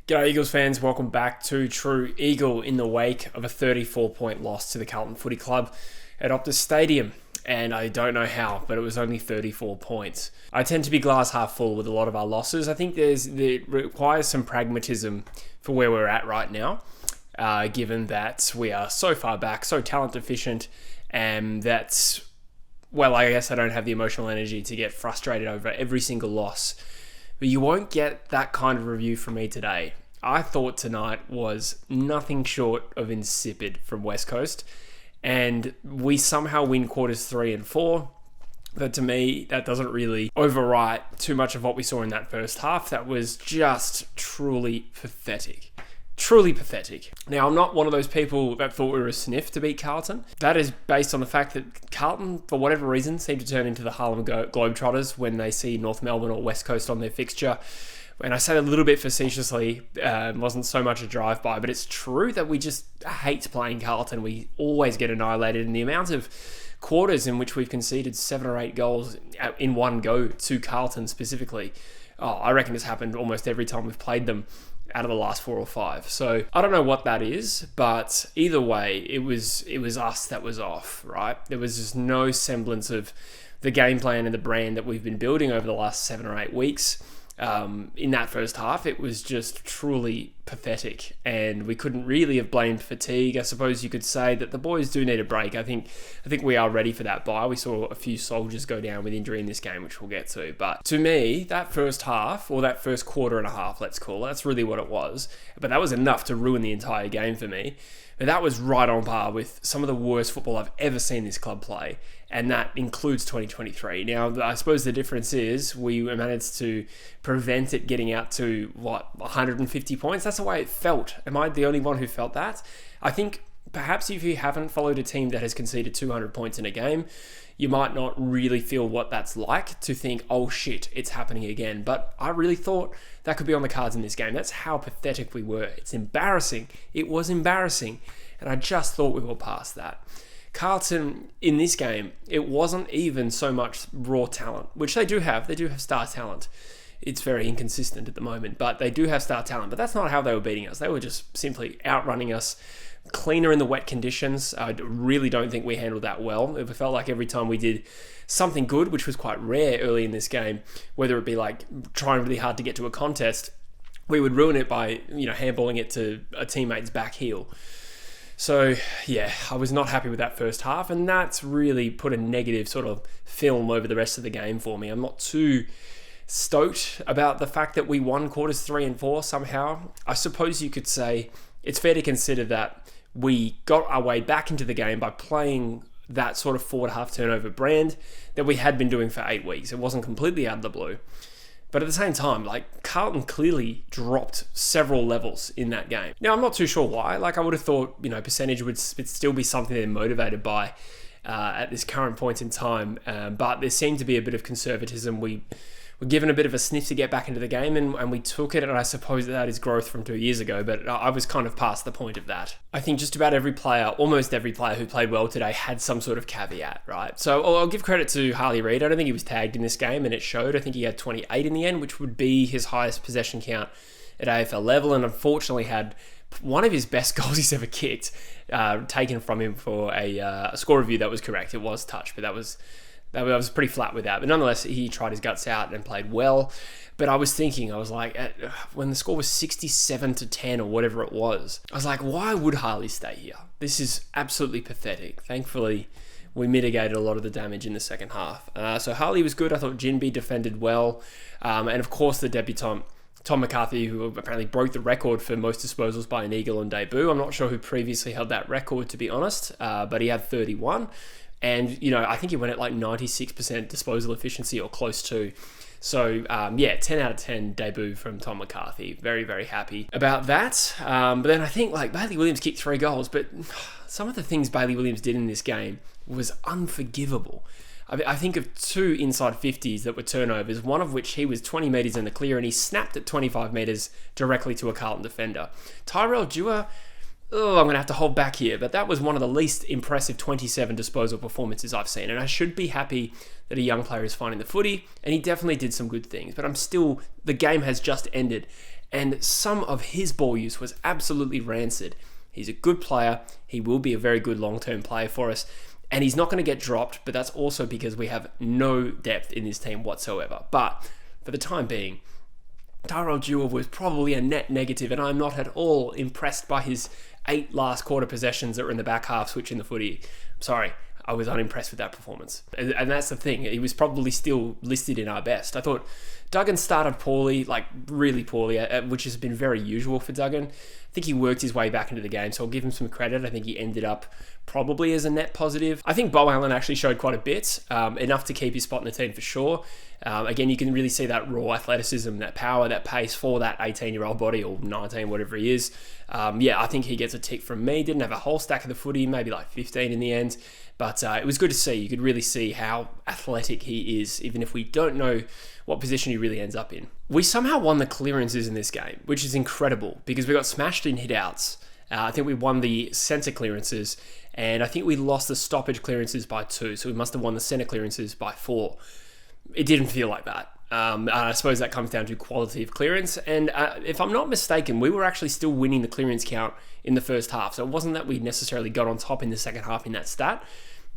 G'day Eagles fans, welcome back to True Eagle in the wake of a 34-point loss to the Carlton Footy Club at Optus Stadium. And I don't know how, but it was only 34 points. I tend to be glass half full with a lot of our losses. I think it requires some pragmatism for where we're at right now, given that we are so far back, so talent deficient, and that's, well, I guess I don't have the emotional energy to get frustrated over every single loss. But you won't get that kind of review from me today. I thought tonight was nothing short of insipid from West Coast, and we somehow win quarters 3 and 4. But to me, that doesn't really overwrite too much of what we saw in that first half. That was just truly pathetic. Truly pathetic. Now, I'm not one of those people that thought we were a sniff to beat Carlton. That is based on the fact that Carlton, for whatever reason, seem to turn into the Harlem Globetrotters when they see North Melbourne or West Coast on their fixture. And I say that a little bit facetiously, wasn't so much a drive-by, but it's true that we just hate playing Carlton. We always get annihilated, and the amount of quarters in which we've conceded 7 or 8 goals in one go to Carlton specifically, I reckon it's happened almost every time we've played them out of the last 4 or 5. So I don't know what that is, but either way, it was us that was off, right? There was just no semblance of the game plan and the brand that we've been building over the last 7 or 8 weeks. In that first half, it was just truly pathetic, and we couldn't really have blamed fatigue. I suppose you could say that the boys do need a break. I think we are ready for that bye. We saw a few soldiers go down with injury in this game, which we'll get to. But to me, that first half, or that first quarter and a half, let's call it, that's really what it was. But that was enough to ruin the entire game for me. But that was right on par with some of the worst football I've ever seen this club play, and that includes 2023. Now, I suppose the difference is we managed to prevent it getting out to, 150 points? That's the way it felt. Am I the only one who felt that? I think perhaps if you haven't followed a team that has conceded 200 points in a game, you might not really feel what that's like to think, oh shit, it's happening again. But I really thought that could be on the cards in this game. That's how pathetic we were. It's embarrassing. It was embarrassing. And I just thought we were past that. Carlton, in this game, it wasn't even so much raw talent, which they do have. They do have star talent. It's very inconsistent at the moment, but they do have star talent. But that's not how they were beating us. They were just simply outrunning us, cleaner in the wet conditions. I really don't think we handled that well. It felt like every time we did something good, which was quite rare early in this game, whether it be like trying really hard to get to a contest, we would ruin it by, handballing it to a teammate's back heel. So, yeah, I was not happy with that first half, and that's really put a negative sort of film over the rest of the game for me. I'm not too stoked about the fact that we won quarters 3 and 4 somehow. I suppose you could say it's fair to consider that we got our way back into the game by playing that sort of forward half turnover brand that we had been doing for 8 weeks. It wasn't completely out of the blue. But at the same time, Carlton clearly dropped several levels in that game. Now, I'm not too sure why. I would have thought, percentage would still be something they're motivated by at this current point in time. But there seemed to be a bit of conservatism. We were given a bit of a sniff to get back into the game, and we took it, and I suppose that is growth from 2 years ago, but I was kind of past the point of that. I think just about every player, almost every player who played well today had some sort of caveat, right? So I'll give credit to Harley Reid. I don't think he was tagged in this game, and it showed. I think he had 28 in the end, which would be his highest possession count at AFL level, and unfortunately had one of his best goals he's ever kicked taken from him for a score review that was correct. It was touch, but I was pretty flat with that. But nonetheless, he tried his guts out and played well. But I was thinking, when the score was 67-10 or whatever it was, I was like, why would Harley stay here? This is absolutely pathetic. Thankfully, we mitigated a lot of the damage in the second half. So Harley was good. I thought Jinby defended well. And of course, the debutant, Tom McCarthy, who apparently broke the record for most disposals by an Eagle on debut. I'm not sure who previously held that record, to be honest, but he had 31. And, I think he went at 96% disposal efficiency or close to. So, 10 out of 10 debut from Tom McCarthy. Very, very happy about that. But then I think, Bailey Williams kicked 3 goals, but some of the things Bailey Williams did in this game was unforgivable. I think of 2 inside 50s that were turnovers, one of which he was 20 metres in the clear, and he snapped at 25 metres directly to a Carlton defender. Tyrell Dewar, I'm going to have to hold back here, but that was one of the least impressive 27 disposal performances I've seen, and I should be happy that a young player is finding the footy, and he definitely did some good things, but the game has just ended, and some of his ball use was absolutely rancid. He's a good player. He will be a very good long-term player for us. And he's not going to get dropped, but that's also because we have no depth in this team whatsoever. But for the time being, Tyrell Dewar was probably a net negative, and I'm not at all impressed by his 8 last quarter possessions that were in the back half switching the footy. Sorry, I was unimpressed with that performance. And that's the thing. He was probably still listed in our best. I thought Duggan started poorly, like really poorly, which has been very usual for Duggan. I think he worked his way back into the game, so I'll give him some credit. I think he ended up probably as a net positive. I think Bo Allen actually showed quite a bit, enough to keep his spot in the team for sure. Again, you can really see that raw athleticism, that power, that pace for that 18-year-old body, or 19, whatever he is. I think he gets a tick from me. Didn't have a whole stack of the footy, maybe like 15 in the end. But it was good to see. You could really see how athletic he is, even if we don't know what position he really ends up in. We somehow won the clearances in this game, which is incredible because we got smashed in hit-outs. I think we won the centre clearances, and I think we lost the stoppage clearances by 2, so we must have won the centre clearances by 4. It didn't feel like that. I suppose that comes down to quality of clearance, and if I'm not mistaken, we were actually still winning the clearance count in the first half, so it wasn't that we necessarily got on top in the second half in that stat.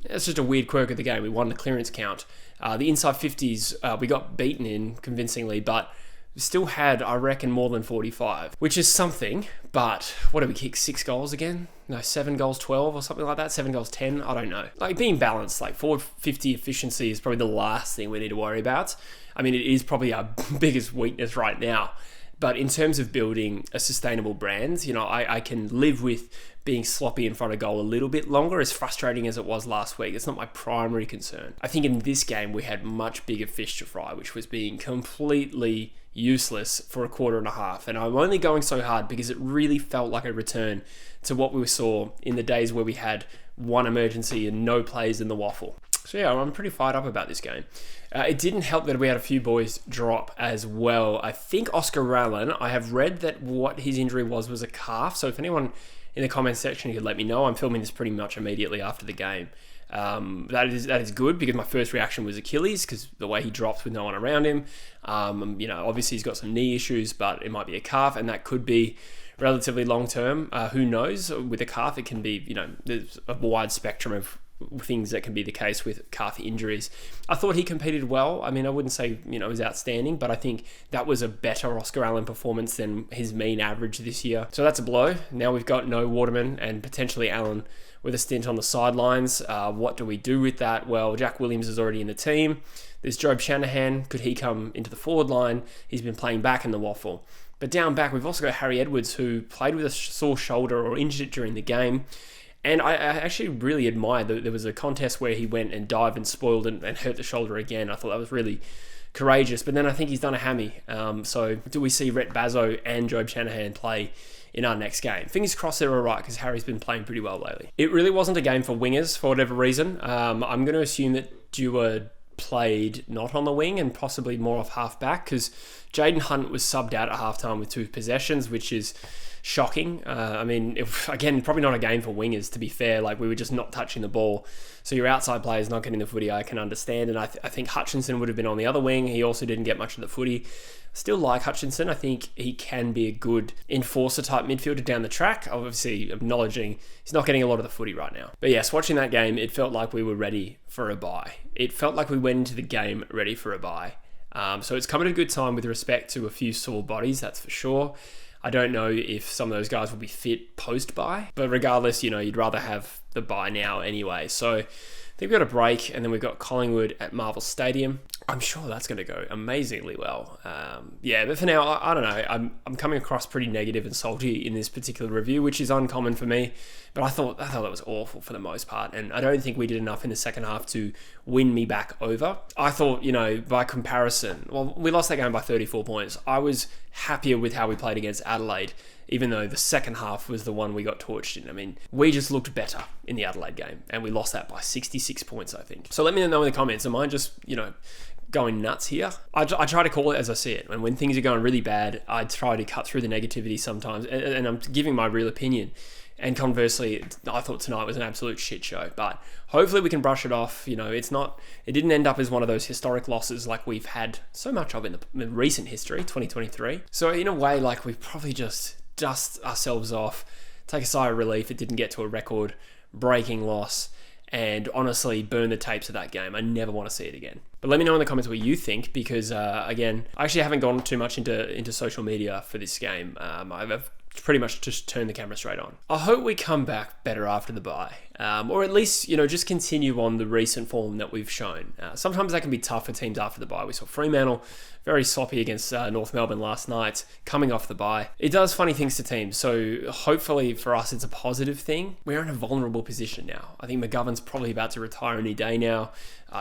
It's just a weird quirk of the game. We won the clearance count. The inside 50s, we got beaten in convincingly, but still had, I reckon, more than 45, which is something. But what did we kick? 6 goals again? No, 7 goals 12 or something like that. 7 goals 10. I don't know. Like, being balanced, like 450 efficiency is probably the last thing we need to worry about. I mean, it is probably our biggest weakness right now. But in terms of building a sustainable brand, I can live with being sloppy in front of goal a little bit longer, as frustrating as it was last week. It's not my primary concern. I think in this game, we had much bigger fish to fry, which was being completely useless for a quarter and a half. And I'm only going so hard because it really felt like a return to what we saw in the days where we had one emergency and no plays in the waffle. So yeah, I'm pretty fired up about this game. It didn't help that we had a few boys drop as well. I think Oscar Allen, I have read that what his injury was a calf. So if anyone in the comments section could let me know, I'm filming this pretty much immediately after the game. That is good because my first reaction was Achilles because the way he drops with no one around him. Obviously he's got some knee issues, but it might be a calf, and that could be relatively long term. Who knows? With a calf, it can be, there's a wide spectrum of things that can be the case with calf injuries. I thought he competed well. I mean, I wouldn't say, it was outstanding, but I think that was a better Oscar Allen performance than his mean average this year. So that's a blow. Now we've got no Waterman and potentially Allen with a stint on the sidelines. What do we do with that? Well, Jack Williams is already in the team. There's Job Shanahan. Could he come into the forward line? He's been playing back in the waffle. But down back, we've also got Harry Edwards, who played with a sore shoulder or injured it during the game. And I actually really admired that there was a contest where he went and dived and spoiled and hurt the shoulder again. I thought that was really courageous. But then I think he's done a hammy. So do we see Rhett Bazzo and Job Shanahan play in our next game? Fingers crossed they're all right because Harry's been playing pretty well lately. It really wasn't a game for wingers for whatever reason. I'm going to assume that Dewar played not on the wing and possibly more off half-back because Jaden Hunt was subbed out at halftime with 2 possessions, which is shocking. Again, probably not a game for wingers, to be fair. Like, we were just not touching the ball. So your outside players not getting the footy, I can understand. And I think Hutchinson would have been on the other wing. He also didn't get much of the footy. Still like Hutchinson. I think he can be a good enforcer-type midfielder down the track. Obviously, acknowledging he's not getting a lot of the footy right now. But yes, watching that game, it felt like we were ready for a bye. It felt like we went into the game ready for a bye. So it's come at a good time with respect to a few sore bodies, that's for sure. I don't know if some of those guys will be fit post-bye, but regardless, you'd rather have the bye now anyway. So I think we've got a break, and then we've got Collingwood at Marvel Stadium. I'm sure that's going to go amazingly well. But for now, I don't know. I'm coming across pretty negative and salty in this particular review, which is uncommon for me. But I thought that was awful for the most part, and I don't think we did enough in the second half to win me back over. I thought, by comparison, well, we lost that game by 34 points. I was happier with how we played against Adelaide, even though the second half was the one we got torched in. I mean, we just looked better in the Adelaide game, and we lost that by 66 points, I think. So let me know in the comments, am I just, going nuts here? I try to call it as I see it. And when things are going really bad, I try to cut through the negativity sometimes, and I'm giving my real opinion. And conversely, I thought tonight was an absolute shit show. But hopefully we can brush it off. It didn't end up as one of those historic losses like we've had so much of in the recent history, 2023. So in a way, like, we probably just dust ourselves off, take a sigh of relief. It didn't get to a record-breaking loss, and honestly burn the tapes of that game. I never want to see it again. But let me know in the comments what you think, because again, I actually haven't gone too much into social media for this game. I've pretty much just turned the camera straight on. I hope we come back better after the bye, or at least just continue on the recent form that we've shown. Sometimes that can be tough for teams after the bye. We saw Fremantle very sloppy against North Melbourne last night, coming off the bye. It does funny things to teams, so hopefully for us it's a positive thing. We're in a vulnerable position now. I think McGovern's probably about to retire any day now.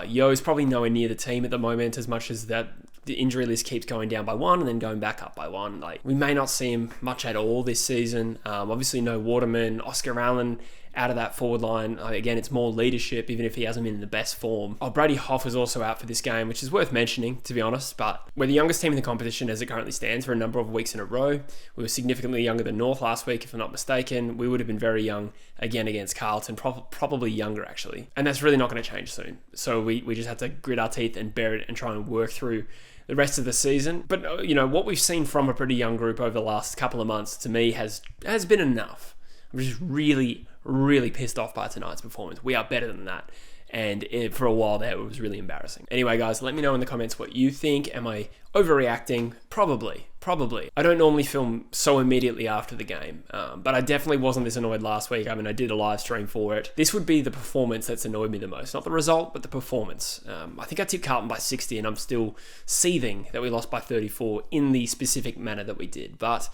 Yo's probably nowhere near the team at the moment, as much as that the injury list keeps going down by one and then going back up by one. Like, we may not see him much at all this season. Obviously no Waterman, Oscar Allen out of that forward line. Again, it's more leadership, even if he hasn't been in the best form. Brady Hoff is also out for this game, which is worth mentioning, to be honest. But we're the youngest team in the competition as it currently stands for a number of weeks in a row. We were significantly younger than North last week, if I'm not mistaken. We would have been very young again against Carlton, probably younger actually. And that's really not going to change soon. So we just have to grit our teeth and bear it and try and work through the rest of the season. But what we've seen from a pretty young group over the last couple of months, to me, has been enough. I'm just really, really pissed off by tonight's performance. We are better than that. And for a while there, it was really embarrassing. Anyway, guys, let me know in the comments what you think. Am I overreacting? Probably. I don't normally film so immediately after the game, but I definitely wasn't this annoyed last week. I did a live stream for it. This would be the performance that's annoyed me the most. Not the result, but the performance. I think I tipped Carlton by 60, and I'm still seething that we lost by 34 in the specific manner that we did. But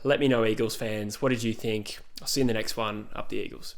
let me know, Eagles fans. What did you think? I'll see you in the next one. Up the Eagles.